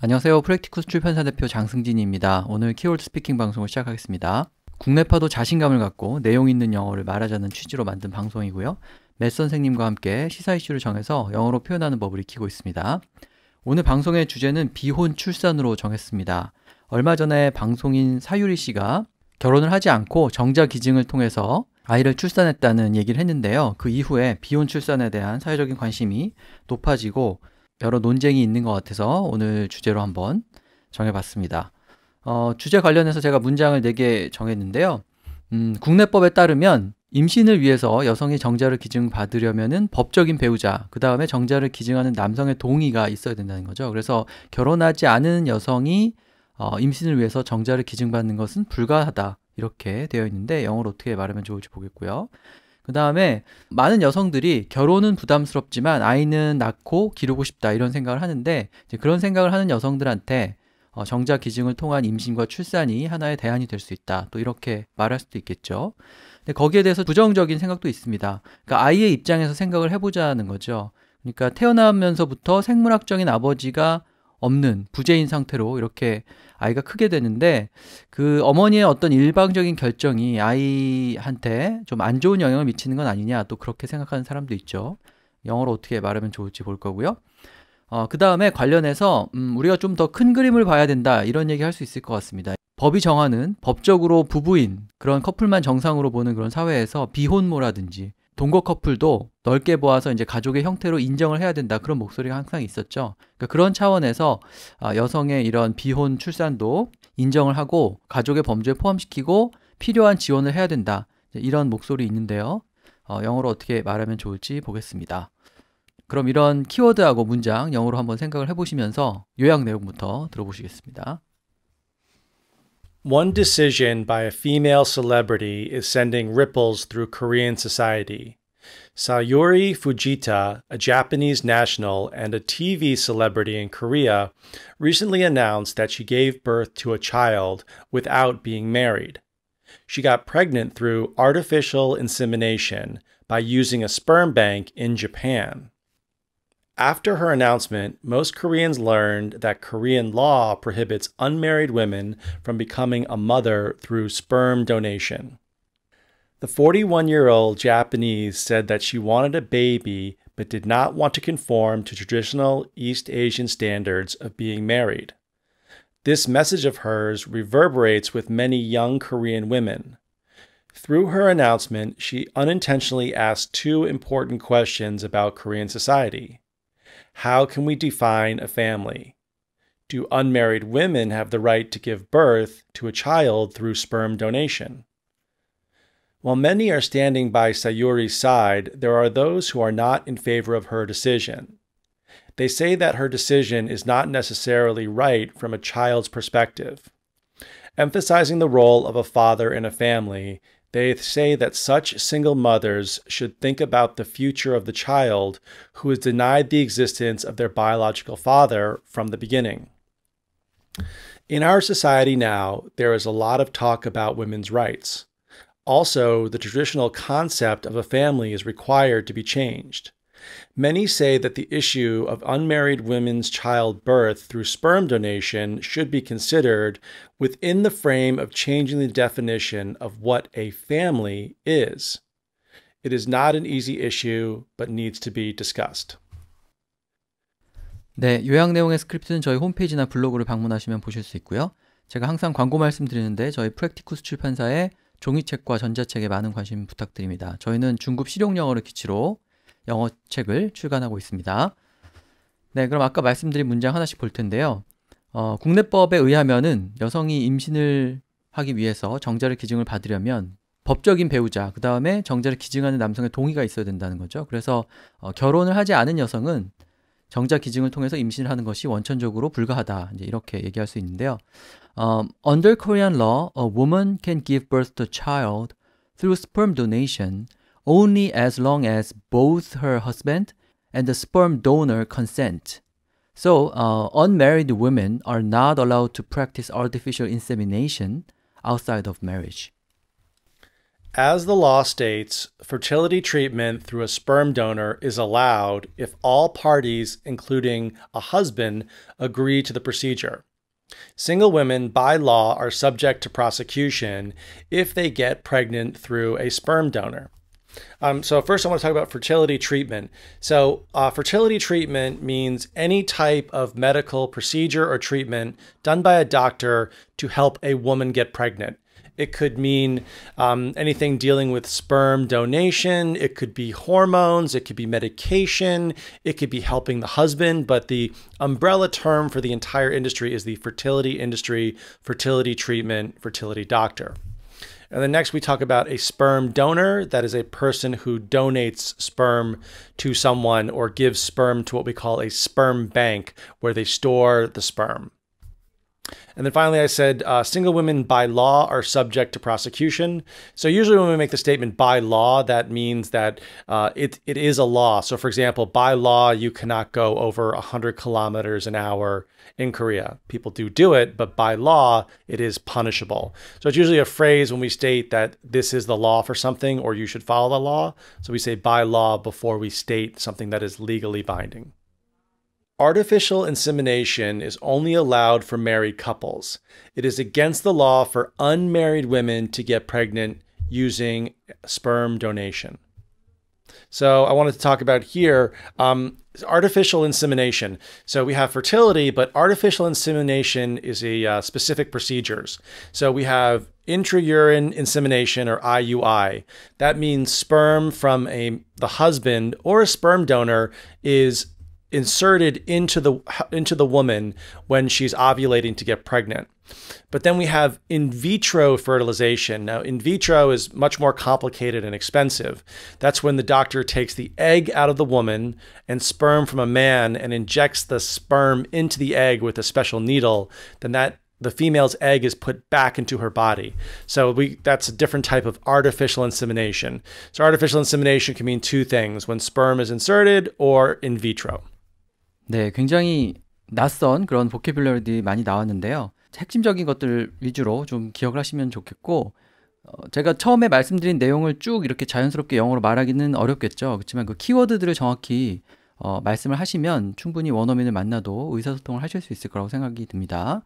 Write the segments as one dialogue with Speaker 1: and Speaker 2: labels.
Speaker 1: 안녕하세요. 프랙티쿠스 출판사 대표 장승진입니다. 오늘 키워드 스피킹 방송을 시작하겠습니다. 국내파도 자신감을 갖고 내용 있는 영어를 말하자는 취지로 만든 방송이고요. 맷 선생님과 함께 시사 이슈를 정해서 영어로 표현하는 법을 익히고 있습니다. 오늘 방송의 주제는 비혼 출산으로 정했습니다. 얼마 전에 방송인 사유리 씨가 결혼을 하지 않고 정자 기증을 통해서 아이를 출산했다는 얘기를 했는데요. 그 이후에 비혼 출산에 대한 사회적인 관심이 높아지고 여러 논쟁이 있는 것 같아서 오늘 주제로 한번 정해봤습니다. 주제 관련해서 제가 문장을 4개 정했는데요. 국내법에 따르면 임신을 위해서 여성이 정자를 기증받으려면은 법적인 배우자, 그 다음에 정자를 기증하는 남성의 동의가 있어야 된다는 거죠. 그래서 결혼하지 않은 여성이 임신을 위해서 정자를 기증받는 것은 불가하다. 이렇게 되어 있는데 영어로 어떻게 말하면 좋을지 보겠고요. 그 다음에 많은 여성들이 결혼은 부담스럽지만 아이는 낳고 기르고 싶다 이런 생각을 하는데 이제 그런 생각을 하는 여성들한테 정자 기증을 통한 임신과 출산이 하나의 대안이 될 수 있다. 또 이렇게 말할 수도 있겠죠. 근데 거기에 대해서 부정적인 생각도 있습니다. 그러니까 아이의 입장에서 생각을 해보자는 거죠. 그러니까 태어나면서부터 생물학적인 아버지가 없는 부재인 상태로 이렇게 아이가 크게 되는데 그 어머니의 어떤 일방적인 결정이 아이한테 좀 안 좋은 영향을 미치는 건 아니냐 또 그렇게 생각하는 사람도 있죠. 영어로 어떻게 말하면 좋을지 볼 거고요. 그 다음에 관련해서 우리가 좀 더 큰 그림을 봐야 된다 이런 얘기 할 수 있을 것 같습니다. 법이 정하는 법적으로 부부인 그런 커플만 정상으로 보는 그런 사회에서 비혼모라든지 동거 커플도 넓게 보아서 이제 가족의 형태로 인정을 해야 된다 그런 목소리가 항상 있었죠. 그러니까 그런 차원에서 여성의 이런 비혼 출산도 인정을 하고 가족의 범주에 포함시키고 필요한 지원을 해야 된다 이런 목소리 있는데요. 영어로 어떻게 말하면 좋을지 보겠습니다. 그럼 이런 키워드하고 문장 영어로 한번 생각을 해보시면서 요약 내용부터 들어보시겠습니다.
Speaker 2: One decision by a female celebrity is sending ripples through Korean society. Sayuri Fujita, a Japanese national and a TV celebrity in Korea, recently announced that she gave birth to a child without being married. She got pregnant through artificial insemination by using a sperm bank in Japan. After her announcement, most Koreans learned that Korean law prohibits unmarried women from becoming a mother through sperm donation. The 41-year-old Japanese said that she wanted a baby but did not want to conform to traditional East Asian standards of being married. This message of hers reverberates with many young Korean women. Through her announcement, she unintentionally asked two important questions about Korean society. How can we define a family? Do unmarried women have the right to give birth to a child through sperm donation? While many are standing by Sayuri's side, there are those who are not in favor of her decision. They say that her decision is not necessarily right from a child's perspective. Emphasizing the role of a father in a family, they say that such single mothers should think about the future of the child who is denied the existence of their biological father from the beginning. In our society now, there is a lot of talk about women's rights. Also, the traditional concept of a family is required to be changed. Many say that the issue of unmarried women's childbirth through sperm donation should be considered within the frame of changing the definition of what a family is. It is not an easy issue, but needs to be discussed.
Speaker 1: 네, 요약 내용의 스크립트는 저희 홈페이지나 블로그를 방문하시면 보실 수 있고요. 제가 항상 광고 말씀드리는데 저희 프랙티쿠스 출판사의 종이책과 전자책에 많은 관심 부탁드립니다. 저희는 중급 실용 영어를 기치로 영어 책을 출간하고 있습니다. 네, 그럼 아까 말씀드린 문장 하나씩 볼 텐데요. 국내법에 의하면은 여성이 임신을 하기 위해서 정자를 기증을 받으려면 법적인 배우자, 그 다음에 정자를 기증하는 남성의 동의가 있어야 된다는 거죠. 그래서 결혼을 하지 않은 여성은 정자 기증을 통해서 임신을 하는 것이 원천적으로 불가하다. 이제 이렇게 얘기할 수 있는데요. Under Korean law, a woman can give birth to a child through sperm donation only as long as both her husband and the sperm donor consent. So, unmarried women are not allowed to practice artificial insemination outside of marriage.
Speaker 2: As the law states, fertility treatment through a sperm donor is allowed if all parties, including a husband, agree to the procedure. Single women, by law, are subject to prosecution if they get pregnant through a sperm donor. So first I want to talk about fertility treatment. So fertility treatment means any type of medical procedure or treatment done by a doctor to help a woman get pregnant. It could mean anything dealing with sperm donation. It could be hormones. It could be medication. It could be helping the husband. But the umbrella term for the entire industry is the fertility industry, fertility treatment, fertility doctor. And then next we talk about a sperm donor. That is a person who donates sperm to someone or gives sperm to what we call a sperm bank, where they store the sperm. And then finally, I said single women by law are subject to prosecution. So usually when we make the statement by law, that means that it is a law. So for example, by law, you cannot go over 100 kilometers an hour in Korea. People do it, but by law, it is punishable. So it's usually a phrase when we state that this is the law for something or you should follow the law. So we say by law before we state something that is legally binding. Artificial insemination is only allowed for married couples. It is against the law for unmarried women to get pregnant using sperm donation. So I wanted to talk about here artificial insemination. So we have fertility, but artificial insemination is a specific procedures. So we have intrauterine insemination, or IUI. That means sperm from the husband or a sperm donor is inserted into the woman when she's ovulating to get pregnant. But then we have in vitro fertilization. Now, in vitro is much more complicated and expensive. That's when the doctor takes the egg out of the woman and sperm from a man and injects the sperm into the egg with a special needle. Then the female's egg is put back into her body. So that's a different type of artificial insemination. So artificial insemination can mean two things: when sperm is inserted or in vitro.
Speaker 1: 네, 굉장히 낯선 그런 보캐뷸러리들이 많이 나왔는데요. 핵심적인 것들 위주로 좀 기억을 하시면 좋겠고, 제가 처음에 말씀드린 내용을 쭉 이렇게 자연스럽게 영어로 말하기는 어렵겠죠. 그렇지만 그 키워드들을 정확히 말씀을 하시면 충분히 원어민을 만나도 의사소통을 하실 수 있을 거라고 생각이 듭니다.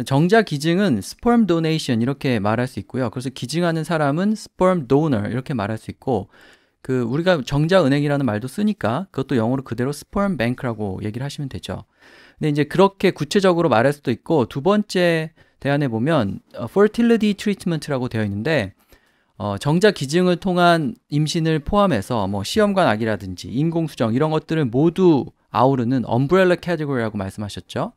Speaker 1: 정자 기증은 sperm donation 이렇게 말할 수 있고요. 그래서 기증하는 사람은 sperm donor 이렇게 말할 수 있고, 우리가 정자은행이라는 말도 쓰니까 그것도 영어로 그대로 sperm bank라고 얘기를 하시면 되죠. 근데 이제 그렇게 구체적으로 말할 수도 있고, 두 번째 대안에 보면 fertility treatment라고 되어 있는데, 정자 기증을 통한 임신을 포함해서 뭐 시험관 아기라든지 인공수정 이런 것들을 모두 아우르는 umbrella category라고 말씀하셨죠.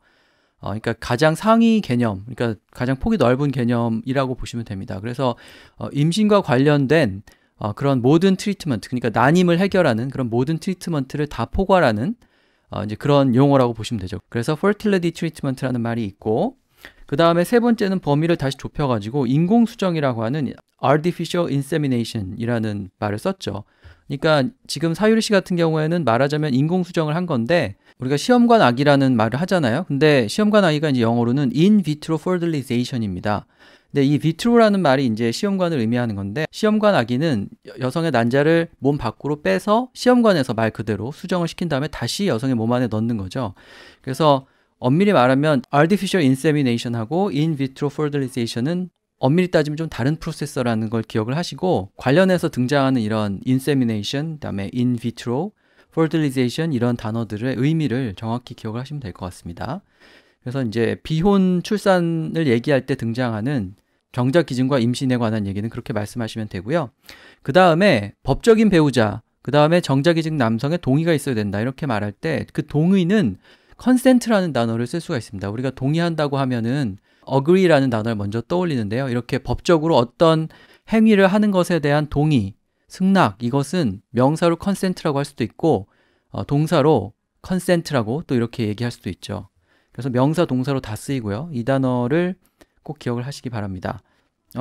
Speaker 1: 그러니까 가장 상위 개념, 그러니까 가장 폭이 넓은 개념이라고 보시면 됩니다. 그래서 임신과 관련된 그런 모든 트리트먼트, 그러니까 난임을 해결하는 그런 모든 트리트먼트를 다 포괄하는 이제 그런 용어라고 보시면 되죠. 그래서 fertility treatment라는 말이 있고, 그 다음에 세 번째는 범위를 다시 좁혀가지고 인공수정이라고 하는 artificial insemination이라는 말을 썼죠. 그러니까 지금 사유리 씨 같은 경우에는 말하자면 인공수정을 한 건데, 우리가 시험관 아기라는 말을 하잖아요. 근데 시험관 아기가 이제 영어로는 in vitro fertilization입니다. 근데 이 vitro라는 말이 이제 시험관을 의미하는 건데, 시험관 아기는 여성의 난자를 몸 밖으로 빼서 시험관에서 말 그대로 수정을 시킨 다음에 다시 여성의 몸 안에 넣는 거죠. 그래서 엄밀히 말하면 artificial insemination하고 in vitro fertilization은 엄밀히 따지면 좀 다른 프로세서라는 걸 기억을 하시고, 관련해서 등장하는 이런 insemination, 그다음에 in vitro fertilization 이런 단어들의 의미를 정확히 기억을 하시면 될 것 같습니다. 그래서 이제 비혼 출산을 얘기할 때 등장하는 정자 기증과 임신에 관한 얘기는 그렇게 말씀하시면 되고요. 그 다음에 법적인 배우자, 그 다음에 정자 기증 남성의 동의가 있어야 된다 이렇게 말할 때 그 동의는 consent라는 단어를 쓸 수가 있습니다. 우리가 동의한다고 하면은 agree라는 단어를 먼저 떠올리는데요. 이렇게 법적으로 어떤 행위를 하는 것에 대한 동의, 승낙, 이것은 명사로 consent라고 할 수도 있고 동사로 consent라고 또 이렇게 얘기할 수도 있죠. 그래서 명사, 동사로 다 쓰이고요. 이 단어를 꼭 기억을 하시기 바랍니다.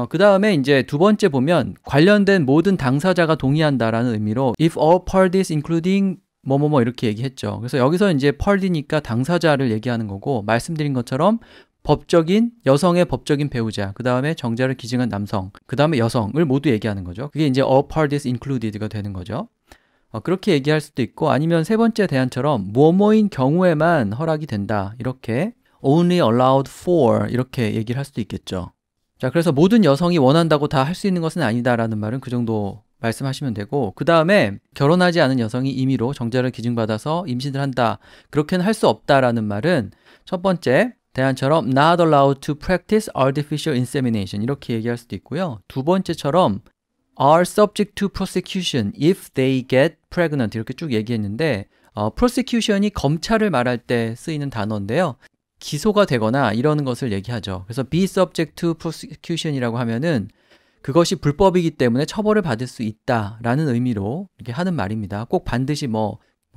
Speaker 1: 그 다음에 이제 두 번째 보면 관련된 모든 당사자가 동의한다라는 의미로 if all parties including 뭐뭐뭐 이렇게 얘기했죠. 그래서 여기서 이제 party니까 당사자를 얘기하는 거고, 말씀드린 것처럼 법적인 여성의 법적인 배우자, 그 다음에 정자를 기증한 남성, 그 다음에 여성을 모두 얘기하는 거죠. 그게 이제 all parties included가 되는 거죠. 그렇게 얘기할 수도 있고, 아니면 세 번째 대안처럼 뭐뭐인 경우에만 허락이 된다, 이렇게 only allowed for 이렇게 얘기를 할 수도 있겠죠. 자, 그래서 모든 여성이 원한다고 다 할 수 있는 것은 아니다라는 말은 그 정도 말씀하시면 되고, 그 다음에 결혼하지 않은 여성이 임의로 정자를 기증받아서 임신을 한다, 그렇게는 할 수 없다라는 말은 첫 번째 대안처럼 not allowed to practice artificial insemination 이렇게 얘기할 수도 있고요. 두 번째처럼 are subject to prosecution if they get pregnant 이렇게 쭉 얘기했는데 prosecution이 검찰을 말할 때 쓰이는 단어인데요. 기소가 되거나 이러는 것을 얘기하죠. 그래서 be subject to prosecution이라고 하면은 그것이 불법이기 때문에 처벌을 받을 수 있다라는 의미로 이렇게 하는 말입니다. 꼭 반드시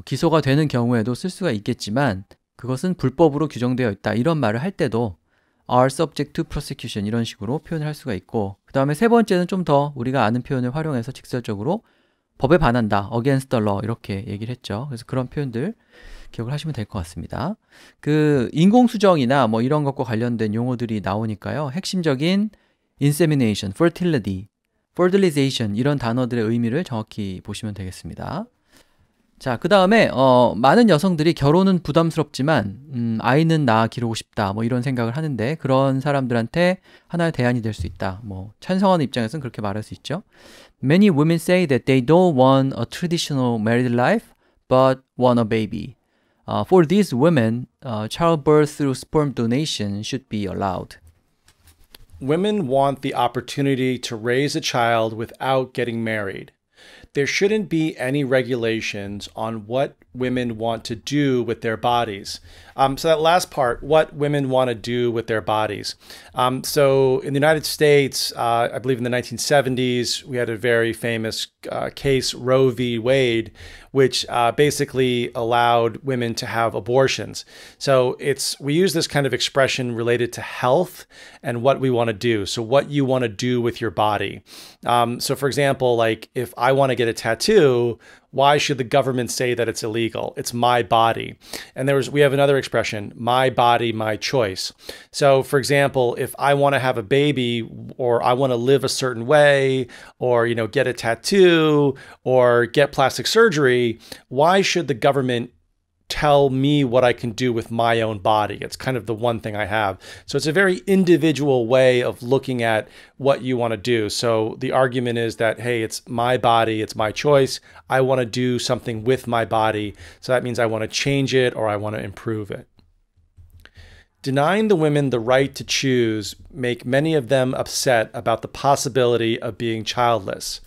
Speaker 1: 기소가 되는 경우에도 쓸 수가 있겠지만 그것은 불법으로 규정되어 있다, 이런 말을 할 때도 are subject to prosecution 이런 식으로 표현을 할 수가 있고, 그 다음에 세 번째는 좀 더 우리가 아는 표현을 활용해서 직설적으로 법에 반한다, against the law 이렇게 얘기를 했죠. 그래서 그런 표현들 기억을 하시면 될 것 같습니다. 그 인공수정이나 이런 것과 관련된 용어들이 나오니까요. 핵심적인 insemination, fertility, fertilization 이런 단어들의 의미를 정확히 보시면 되겠습니다. 자, 그 다음에 많은 여성들이 결혼은 부담스럽지만 아이는 낳아 기르고 싶다 이런 생각을 하는데, 그런 사람들한테 하나의 대안이 될 수 있다, 찬성하는 입장에서는 그렇게 말할 수 있죠. Many women say that they don't want a traditional married life but want a baby. For these women, childbirth through sperm donation should be allowed.
Speaker 2: Women want the opportunity to raise a child without getting married. There shouldn't be any regulations on what women want to do with their bodies. So that last part, what women want to do with their bodies. So in the United States, I believe in the 1970s, we had a very famous case, Roe v. Wade, which basically allowed women to have abortions. So we use this kind of expression related to health and what we want to do. So what you want to do with your body. So for example, like if I want to get a tattoo, why should the government say that it's illegal? It's my body. And we have another expression, my body, my choice. So for example, if I want to have a baby, or I want to live a certain way, or, get a tattoo or get plastic surgery, why should the government tell me what I can do with my own body? It's kind of the one thing I have. So it's a very individual way of looking at what you want to do. So the argument is that, hey, it's my body, it's my choice. I want to do something with my body. So that means I want to change it or I want to improve it. Denying the women the right to choose make many of them upset about the possibility of being childless.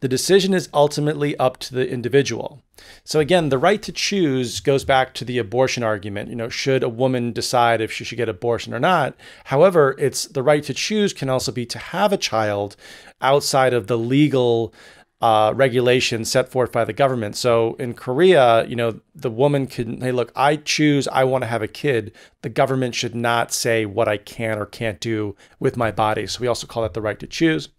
Speaker 2: The decision is ultimately up to the individual. So again, the right to choose goes back to the abortion argument. Should a woman decide if she should get abortion or not? However, the right to choose can also be to have a child outside of the legal regulations set forth by the government. So in Korea, the woman can, hey, look, I want to have a kid. The government should not say what I can or can't do with my body. So we also call that the right to choose.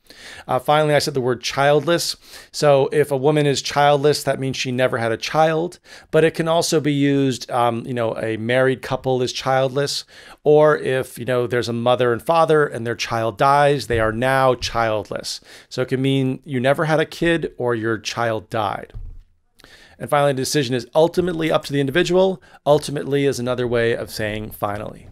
Speaker 2: Finally, I said the word childless. So if a woman is childless, that means she never had a child, but it can also be used, a married couple is childless, or if, there's a mother and father and their child dies, they are now childless. So it can mean you never had a kid or your child died. And finally, the decision is ultimately up to the individual. Ultimately is another way of saying finally.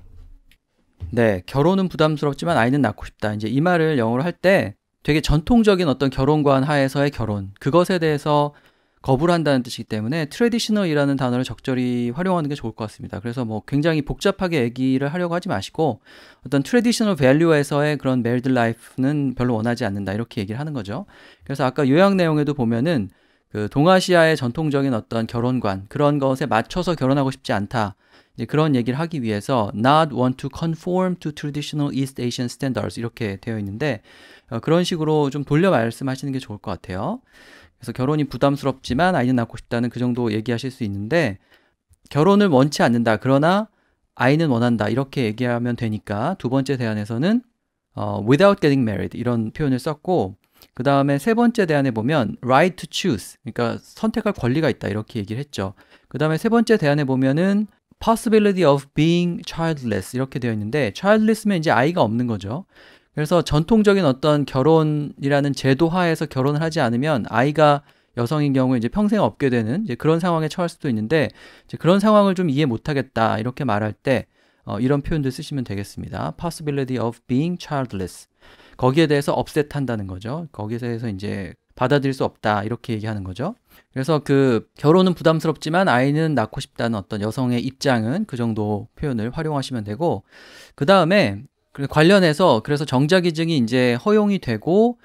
Speaker 1: 네, 결혼은 부담스럽지만 아이는 낳고 싶다. 이제 이 말을 영어로 할 때 되게 전통적인 어떤 결혼관 하에서의 결혼, 그것에 대해서 거부를 한다는 뜻이기 때문에 traditional이라는 단어를 적절히 활용하는 게 좋을 것 같습니다. 그래서 굉장히 복잡하게 얘기를 하려고 하지 마시고 어떤 traditional value에서의 그런 married life는 별로 원하지 않는다, 이렇게 얘기를 하는 거죠. 그래서 아까 요약 내용에도 보면은 그 동아시아의 전통적인 어떤 결혼관, 그런 것에 맞춰서 결혼하고 싶지 않다, 이제 그런 얘기를 하기 위해서 not want to conform to traditional East Asian standards 이렇게 되어 있는데, 그런 식으로 좀 돌려 말씀하시는 게 좋을 것 같아요. 그래서 결혼이 부담스럽지만 아이는 낳고 싶다는 그 정도 얘기하실 수 있는데, 결혼을 원치 않는다, 그러나 아이는 원한다, 이렇게 얘기하면 되니까 두 번째 대안에서는 without getting married 이런 표현을 썼고, 그 다음에 세 번째 대안에 보면 right to choose, 그러니까 선택할 권리가 있다, 이렇게 얘기를 했죠. 그 다음에 세 번째 대안에 보면은 possibility of being childless 이렇게 되어 있는데 childless면 이제 아이가 없는 거죠. 그래서 전통적인 어떤 결혼이라는 제도 하에서 결혼을 하지 않으면 아이가 여성인 경우에 이제 평생 없게 되는 이제 그런 상황에 처할 수도 있는데 이제 그런 상황을 좀 이해 못하겠다 이렇게 말할 때 이런 표현들 쓰시면 되겠습니다. possibility of being childless. 거기에 대해서 업셋한다는 거죠. 거기에 대해서 이제 받아들일 수 없다 이렇게 얘기하는 거죠. 그래서 그 결혼은 부담스럽지만 아이는 낳고 싶다는 어떤 여성의 입장은 그 정도 표현을 활용하시면 되고 그 다음에 관련해서 그래서 정자기증이 이제 허용이 되고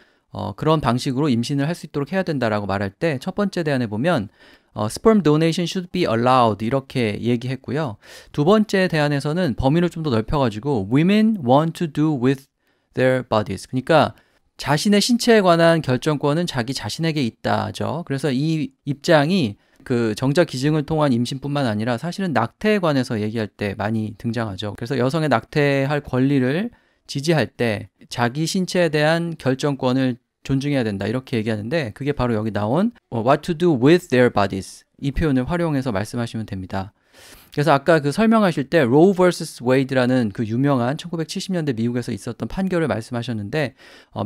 Speaker 1: 그런 방식으로 임신을 할 수 있도록 해야 된다라고 말할 때 첫 번째 대안에 보면 sperm donation should be allowed 이렇게 얘기했고요. 두 번째 대안에서는 범위를 좀 더 넓혀가지고 women want to do with their bodies. 그러니까 자신의 신체에 관한 결정권은 자기 자신에게 있다죠. 그래서 이 입장이 그 정자 기증을 통한 임신뿐만 아니라 사실은 낙태에 관해서 얘기할 때 많이 등장하죠. 그래서 여성의 낙태할 권리를 지지할 때 자기 신체에 대한 결정권을 존중해야 된다 이렇게 얘기하는데 그게 바로 여기 나온 what to do with their bodies 이 표현을 활용해서 말씀하시면 됩니다. 그래서 아까 그 설명하실 때 Roe vs. Wade라는 그 유명한 1970년대 미국에서 있었던 판결을 말씀하셨는데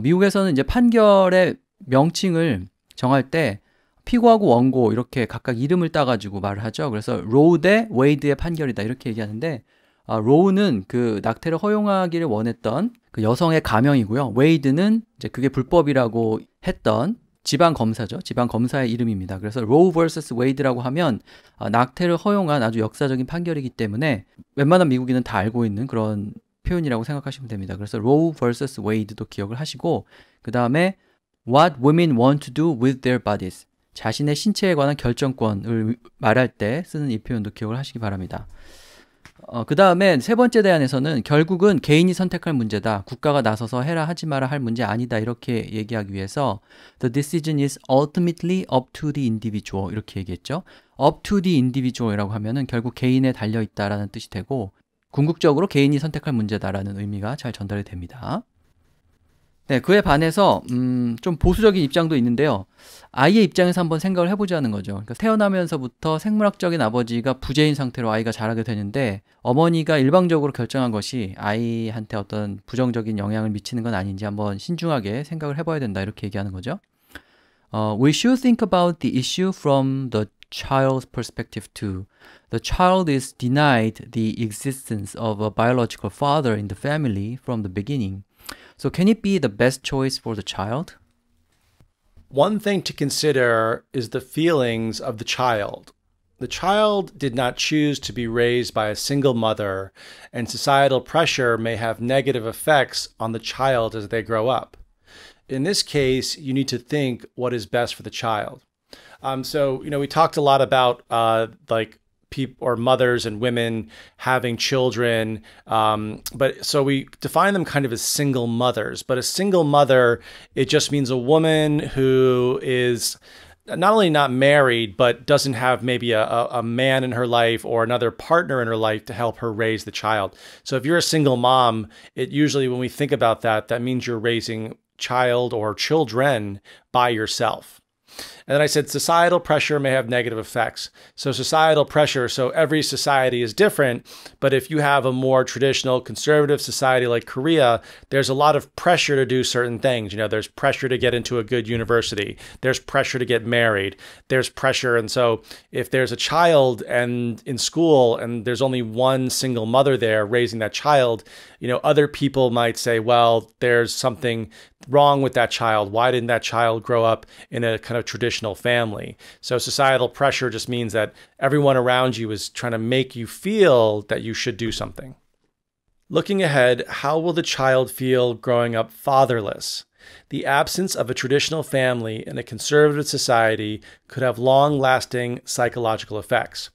Speaker 1: 미국에서는 이제 판결의 명칭을 정할 때 피고하고 원고 이렇게 각각 이름을 따가지고 말을 하죠. 그래서 Roe 대 Wade의 판결이다 이렇게 얘기하는데 Roe는 그 낙태를 허용하기를 원했던 그 여성의 가명이고요. Wade는 이제 그게 불법이라고 했던 지방 검사죠. 지방 검사의 이름입니다. 그래서 Roe vs. Wade라고 하면 낙태를 허용한 아주 역사적인 판결이기 때문에 웬만한 미국인은 다 알고 있는 그런 표현이라고 생각하시면 됩니다. 그래서 Roe vs. Wade도 기억을 하시고 그 다음에 What women want to do with their bodies 자신의 신체에 관한 결정권을 말할 때 쓰는 이 표현도 기억을 하시기 바랍니다. 그 다음에 세 번째 대안에서는 결국은 개인이 선택할 문제다. 국가가 나서서 해라 하지 마라 할 문제 아니다. 이렇게 얘기하기 위해서 The decision is ultimately up to the individual 이렇게 얘기했죠. Up to the individual이라고 하면은 결국 개인에 달려있다라는 뜻이 되고 궁극적으로 개인이 선택할 문제다라는 의미가 잘 전달이 됩니다. 네, 그에 반해서 좀 보수적인 입장도 있는데요. 아이의 입장에서 한번 생각을 해보자는 거죠. 그러니까 태어나면서부터 생물학적인 아버지가 부재인 상태로 아이가 자라게 되는데 어머니가 일방적으로 결정한 것이 아이한테 어떤 부정적인 영향을 미치는 건 아닌지 한번 신중하게 생각을 해봐야 된다 이렇게 얘기하는 거죠. We should think about the issue from the child's perspective too. The child is denied the existence of a biological father in the family from the beginning. So can it be the best choice for the child?
Speaker 2: One thing to consider is the feelings of the child. The child did not choose to be raised by a single mother, and societal pressure may have negative effects on the child as they grow up. In this case, you need to think what is best for the child. We talked a lot about people or mothers and women having children. So we define them kind of as single mothers. But a single mother, it just means a woman who is not only not married, but doesn't have maybe a man in her life or another partner in her life to help her raise the child. So if you're a single mom, it usually, when we think about that, that means you're raising child or children by yourself. And then I said societal pressure may have negative effects. So societal pressure, so every society is different, but if you have a more traditional conservative society like Korea, there's a lot of pressure to do certain things. There's pressure to get into a good university. There's pressure to get married. There's pressure. And so if there's a child and in school and there's only one single mother there raising that child, other people might say, well, there's something wrong with that child. Why didn't that child grow up in a kind of traditional family? So societal pressure just means that everyone around you is trying to make you feel that you should do something. Looking ahead, how will the child feel growing up fatherless? The absence of a traditional family in a conservative society could have long-lasting psychological effects.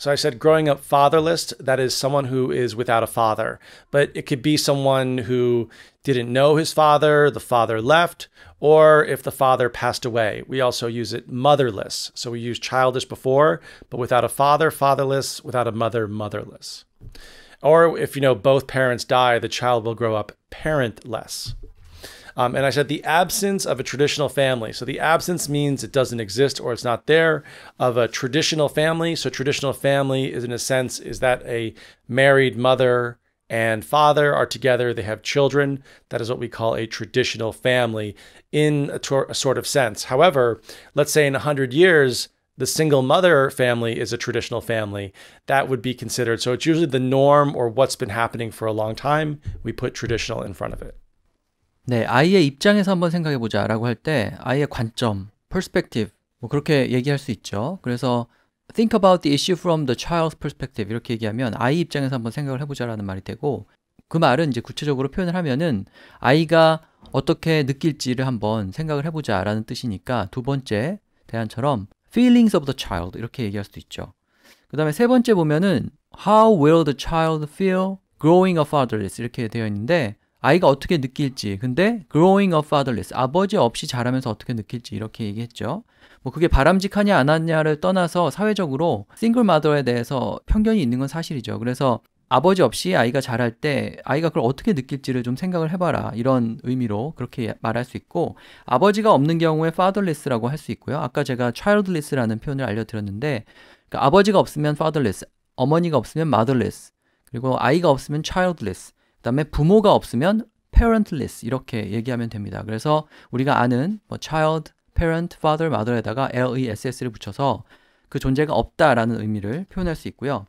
Speaker 2: So I said growing up fatherless, that is someone who is without a father. But it could be someone who didn't know his father, the father left, or if the father passed away. We also use it motherless. So we use childless before, but without a father, fatherless, without a mother, motherless. Or if, both parents die, the child will grow up parentless. And I said the absence of a traditional family. So the absence means it doesn't exist or it's not there of a traditional family. So traditional family is, in a sense, is that a married mother and father are together, they have children. That is what we call a traditional family in a sort of sense. However, let's say in 100 years, the single mother family is a traditional family. That would be considered. So it's usually the norm or what's been happening for a long time. We put traditional in front of it.
Speaker 1: 네, 아이의 입장에서 한번 생각해보자라고 할 때 아이의 관점, perspective 뭐 그렇게 얘기할 수 있죠. 그래서 think about the issue from the child's perspective 이렇게 얘기하면 아이 입장에서 한번 생각을 해보자라는 말이 되고 그 말은 이제 구체적으로 표현을 하면은 아이가 어떻게 느낄지를 한번 생각을 해보자라는 뜻이니까 두 번째 대안처럼 feelings of the child 이렇게 얘기할 수도 있죠. 그 다음에 세 번째 보면은 how will the child feel growing up fatherless 이렇게 되어 있는데 아이가 어떻게 느낄지 근데 growing up fatherless 아버지 없이 자라면서 어떻게 느낄지 이렇게 얘기했죠. 뭐 그게 바람직하냐 안 하냐를 떠나서 사회적으로 싱글 마더에 대해서 편견이 있는 건 사실이죠. 그래서 아버지 없이 아이가 자랄 때 아이가 그걸 어떻게 느낄지를 좀 생각을 해봐라 이런 의미로 그렇게 말할 수 있고 아버지가 없는 경우에 fatherless라고 할 수 있고요. 아까 제가 childless라는 표현을 알려드렸는데 그러니까 아버지가 없으면 fatherless, 어머니가 없으면 motherless 그리고 아이가 없으면 childless 그 다음에 부모가 없으면 parentless 이렇게 얘기하면 됩니다. 그래서 우리가 아는 뭐 child, parent, father, mother에다가 less를 붙여서 그 존재가 없다라는 의미를 표현할 수 있고요.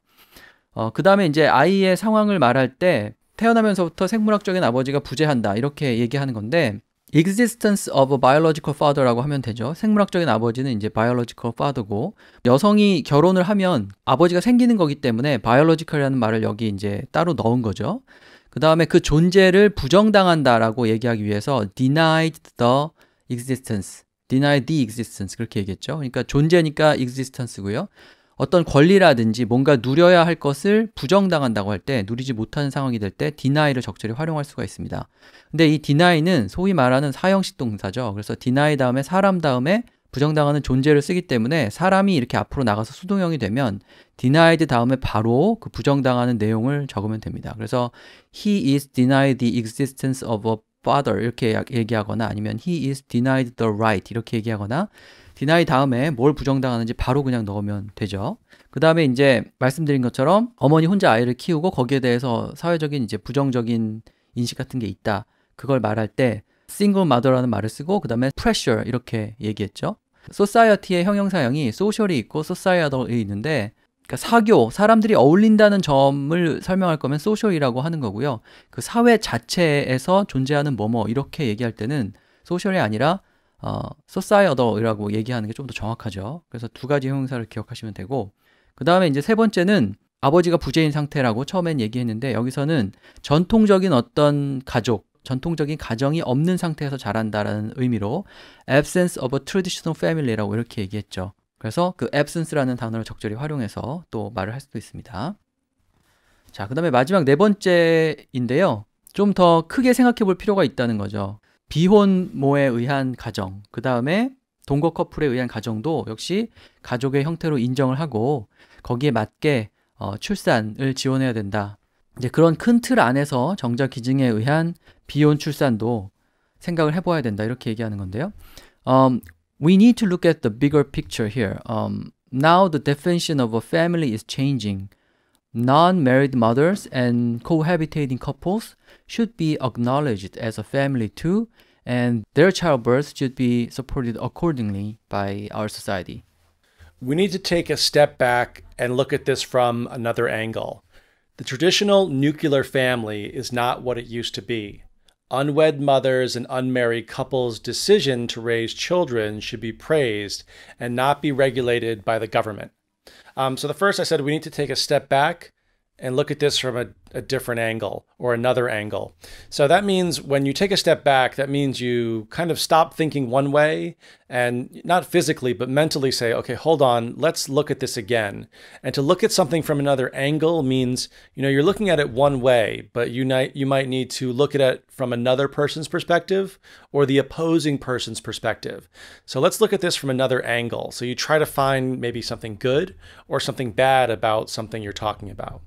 Speaker 1: 그 다음에 이제 아이의 상황을 말할 때 태어나면서부터 생물학적인 아버지가 부재한다 이렇게 얘기하는 건데 existence of a biological father라고 하면 되죠. 생물학적인 아버지는 이제 biological father고 여성이 결혼을 하면 아버지가 생기는 거기 때문에 biological이라는 말을 여기 이제 따로 넣은 거죠. 그 다음에 그 존재를 부정당한다라고 얘기하기 위해서 denied the existence, denied the existence 그렇게 얘기했죠. 그러니까 존재니까 existence고요. 어떤 권리라든지 뭔가 누려야 할 것을 부정당한다고 할 때 누리지 못하는 상황이 될 때 deny를 적절히 활용할 수가 있습니다. 근데 이 deny는 소위 말하는 사형식 동사죠. 그래서 deny 다음에 사람 다음에 부정당하는 존재를 쓰기 때문에 사람이 이렇게 앞으로 나가서 수동형이 되면 denied 다음에 바로 그 부정당하는 내용을 적으면 됩니다. 그래서 he is denied the existence of a father 이렇게 얘기하거나 아니면 he is denied the right 이렇게 얘기하거나 deny 다음에 뭘 부정당하는지 바로 그냥 넣으면 되죠. 그 다음에 이제 말씀드린 것처럼 어머니 혼자 아이를 키우고 거기에 대해서 사회적인 이제 부정적인 인식 같은 게 있다. 그걸 말할 때 single mother라는 말을 쓰고 그 다음에 pressure 이렇게 얘기했죠. society의 형용사형이 social이 있고 societal이 있는데 그러니까 사교, 사람들이 어울린다는 점을 설명할 거면 social이라고 하는 거고요. 그 사회 자체에서 존재하는 뭐뭐 이렇게 얘기할 때는 social이 아니라 societal이라고 얘기하는 게 좀 더 정확하죠. 그래서 두 가지 형용사를 기억하시면 되고 그 다음에 이제 세 번째는 아버지가 부재인 상태라고 처음엔 얘기했는데 여기서는 전통적인 어떤 가족, 전통적인 가정이 없는 상태에서 자란다라는 의미로 absence of a traditional family라고 이렇게 얘기했죠. 그래서 그 absence라는 단어를 적절히 활용해서 또 말을 할 수도 있습니다. 자, 그 다음에 마지막 네 번째인데요. 좀 더 크게 생각해 볼 필요가 있다는 거죠. 비혼모에 의한 가정, 그 다음에 동거 커플에 의한 가정도 역시 가족의 형태로 인정을 하고 거기에 맞게 출산을 지원해야 된다. 이제 그런 큰 틀 안에서 정자 기증에 의한 비혼 출산도 생각을 해봐야 된다. 이렇게 얘기하는 건데요. We need to look at the bigger picture here. Now the definition of a family is changing. Non-married mothers and cohabitating couples should be acknowledged as a family too, and their childbirth should be supported accordingly by our society.
Speaker 2: We need to take a step back and look at this from another angle. The traditional nuclear family is not what it used to be. Unwed mothers and unmarried couples' decision to raise children should be praised and not be regulated by the government. So the first I said we need to take a step back and look at this from a different angle or another angle. So that means when you take a step back, that means you kind of stop thinking one way and not physically, but mentally say, okay, hold on, let's look at this again. And to look at something from another angle means, you're looking at it one way, but you might need to look at it from another person's perspective or the opposing person's perspective. So let's look at this from another angle. So you try to find maybe something good or something bad about something you're talking about.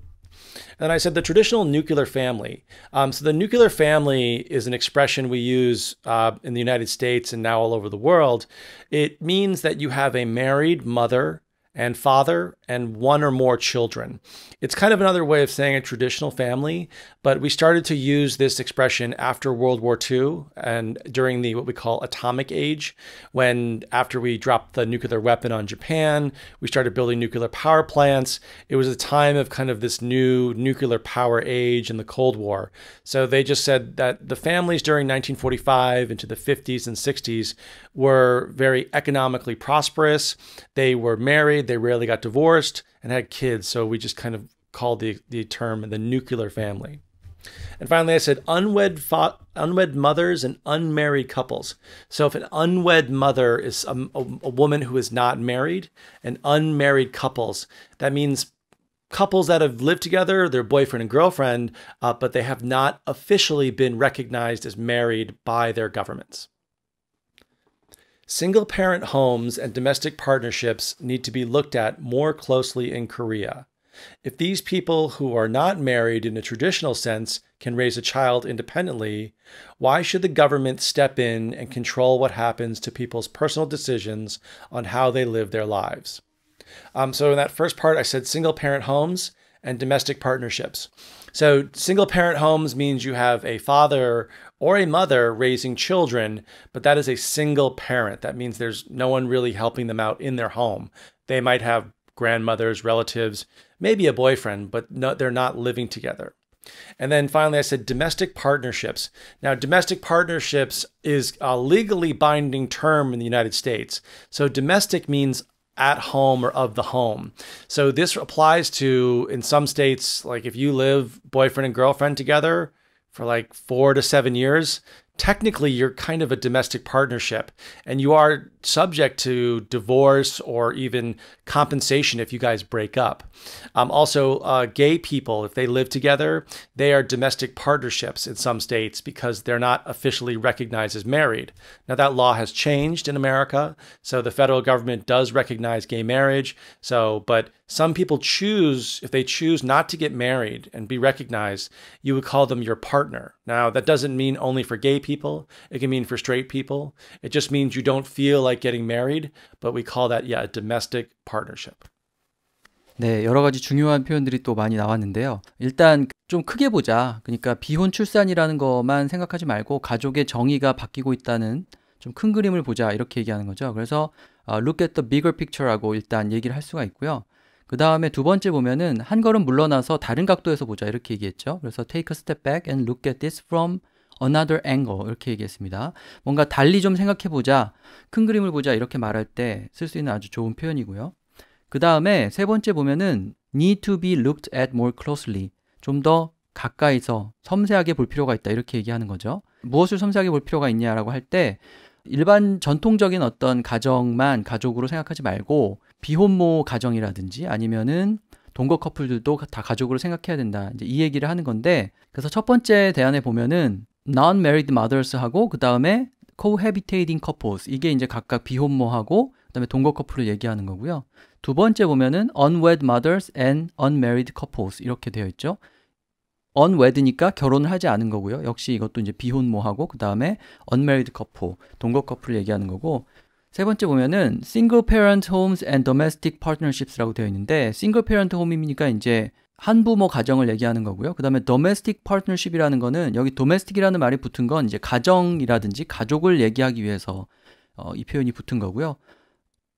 Speaker 2: And I said the traditional nuclear family. So the nuclear family is an expression we use in the United States and now all over the world. It means that you have a married mother and father and one or more children. It's kind of another way of saying a traditional family, but we started to use this expression after World War II and during the what we call atomic age, when after we dropped the nuclear weapon on Japan, we started building nuclear power plants. It was a time of kind of this new nuclear power age in the Cold War. So they just said that the families during 1945 into the 50s and 60s were very economically prosperous. They were married, they rarely got divorced, and had kids. So we just kind of called the term the nuclear family. And finally, I said unwed mothers and unmarried couples. So if an unwed mother is a woman who is not married, and unmarried couples, that means couples that have lived together, their boyfriend and girlfriend, but they have not officially been recognized as married by their governments. Single-parent homes and domestic partnerships need to be looked at more closely in Korea. If these people who are not married in a traditional sense can raise a child independently, why should the government step in and control what happens to people's personal decisions on how they live their lives? So in that first part, I said single-parent homes and domestic partnerships. So single-parent homes means you have a father or a mother raising children, but that is a single parent. That means there's no one really helping them out in their home. They might have grandmothers, relatives, maybe a boyfriend, but no, they're not living together. And then finally, I said domestic partnerships. Now, domestic partnerships is a legally binding term in the United States. So domestic means at home or of the home. So this applies to, in some states, like if you live boyfriend and girlfriend together for like 4 to 7 years, technically you're kind of a domestic partnership and you are subject to divorce or even compensation if you guys break up. Also, gay people, if they live together, they are domestic partnerships in some states because they're not officially recognized as married. Now that law has changed in America, so the federal government does recognize gay marriage. But some people choose, if they choose not to get married and be recognized, you would call them your partner. Now that doesn't mean only for gay people. It can mean for straight people. It just means you don't feel like getting married, but we call that, a domestic partnership.
Speaker 1: 네, 여러 가지 중요한 표현들이 또 많이 나왔는데요. 일단 좀 크게 보자. 그러니까 비혼 출산이라는 것만 생각하지 말고 가족의 정의가 바뀌고 있다는 좀 큰 그림을 보자 이렇게 얘기하는 거죠. 그래서 look at the bigger picture라고 일단 얘기를 할 수가 있고요. 그 다음에 두 번째 보면은 한 걸음 물러나서 다른 각도에서 보자 이렇게 얘기했죠. 그래서 take a step back and look at this from another angle 이렇게 얘기했습니다. 뭔가 달리 좀 생각해보자, 큰 그림을 보자 이렇게 말할 때 쓸 수 있는 아주 좋은 표현이고요. 그 다음에 세 번째 보면은 need to be looked at more closely, 좀 더 가까이서 섬세하게 볼 필요가 있다 이렇게 얘기하는 거죠. 무엇을 섬세하게 볼 필요가 있냐라고 할 때 일반 전통적인 어떤 가정만 가족으로 생각하지 말고 비혼모 가정이라든지 아니면은 동거 커플들도 다 가족으로 생각해야 된다. 이제 이 얘기를 하는 건데, 그래서 첫 번째 대안에 보면은 non-married mothers 하고 그 다음에 cohabitating couples, 이게 이제 각각 비혼모하고 그 다음에 동거 커플을 얘기하는 거고요. 두 번째 보면은 unwed mothers and unmarried couples 이렇게 되어 있죠. unwed니까 결혼을 하지 않은 거고요. 역시 이것도 이제 비혼모하고 그 다음에 unmarried couple, 동거 커플을 얘기하는 거고, 세 번째 보면은 single parent homes and domestic partnerships라고 되어 있는데, single parent home이니까 이제 한부모 가정을 얘기하는 거고요. 그 다음에 domestic partnership이라는 거는 여기 domestic이라는 말이 붙은 건 이제 가정이라든지 가족을 얘기하기 위해서 이 표현이 붙은 거고요.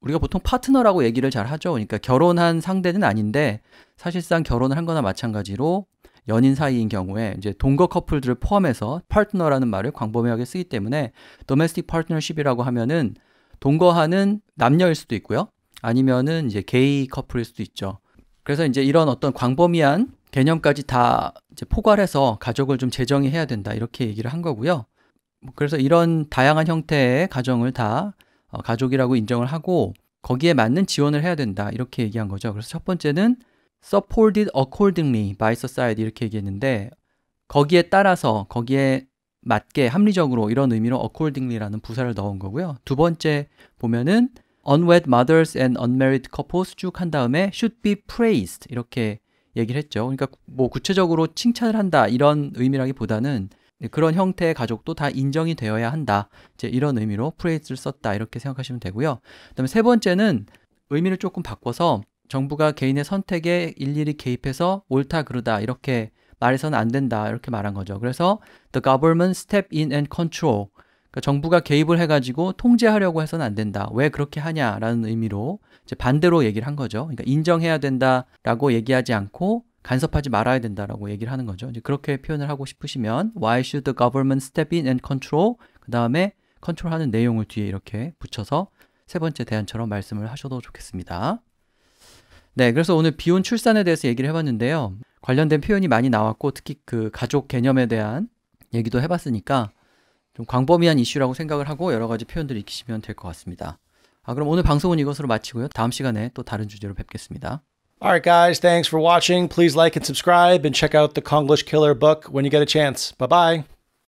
Speaker 1: 우리가 보통 파트너라고 얘기를 잘 하죠. 그러니까 결혼한 상대는 아닌데 사실상 결혼을 한 거나 마찬가지로 연인 사이인 경우에 이제 동거 커플들을 포함해서 파트너라는 말을 광범위하게 쓰기 때문에 domestic partnership이라고 하면은 동거하는 남녀일 수도 있고요. 아니면은 이제 게이 커플일 수도 있죠. 그래서 이제 이런 어떤 광범위한 개념까지 다 이제 포괄해서 가족을 좀 재정의해야 된다 이렇게 얘기를 한 거고요. 그래서 이런 다양한 형태의 가정을 다 가족이라고 인정을 하고 거기에 맞는 지원을 해야 된다 이렇게 얘기한 거죠. 그래서 첫 번째는 supported accordingly by society 이렇게 얘기했는데, 거기에 따라서 거기에 맞게 합리적으로 이런 의미로 accordingly라는 부사를 넣은 거고요. 두 번째 보면은 unwed mothers and unmarried couples 쭉 한 다음에 should be praised 이렇게 얘기를 했죠. 그러니까 뭐 구체적으로 칭찬을 한다 이런 의미라기보다는 그런 형태의 가족도 다 인정이 되어야 한다. 이제 이런 의미로 프레이즈를 썼다. 이렇게 생각하시면 되고요. 그다음에 세 번째는 의미를 조금 바꿔서 정부가 개인의 선택에 일일이 개입해서 옳다 그르다 이렇게 말해서는 안 된다. 이렇게 말한 거죠. 그래서 the government step in and control. 그러니까 정부가 개입을 해가지고 통제하려고 해서는 안 된다. 왜 그렇게 하냐라는 의미로 이제 반대로 얘기를 한 거죠. 그러니까 인정해야 된다라고 얘기하지 않고 간섭하지 말아야 된다라고 얘기를 하는 거죠. 이제 그렇게 표현을 하고 싶으시면 Why should the government step in and control? 그 다음에 컨트롤하는 내용을 뒤에 이렇게 붙여서 세 번째 대안처럼 말씀을 하셔도 좋겠습니다. 네, 그래서 오늘 비혼 출산에 대해서 얘기를 해봤는데요. 관련된 표현이 많이 나왔고 특히 그 가족 개념에 대한 얘기도 해봤으니까 좀 광범위한 이슈라고 생각을 하고 여러 가지 표현들을 익히시면 될 것 같습니다. 그럼 오늘 방송은 이것으로 마치고요. 다음 시간에 또 다른 주제로 뵙겠습니다.
Speaker 2: Alright, guys, thanks for watching. Please like and subscribe and check out the Konglish Killer book when you get a chance. Bye bye.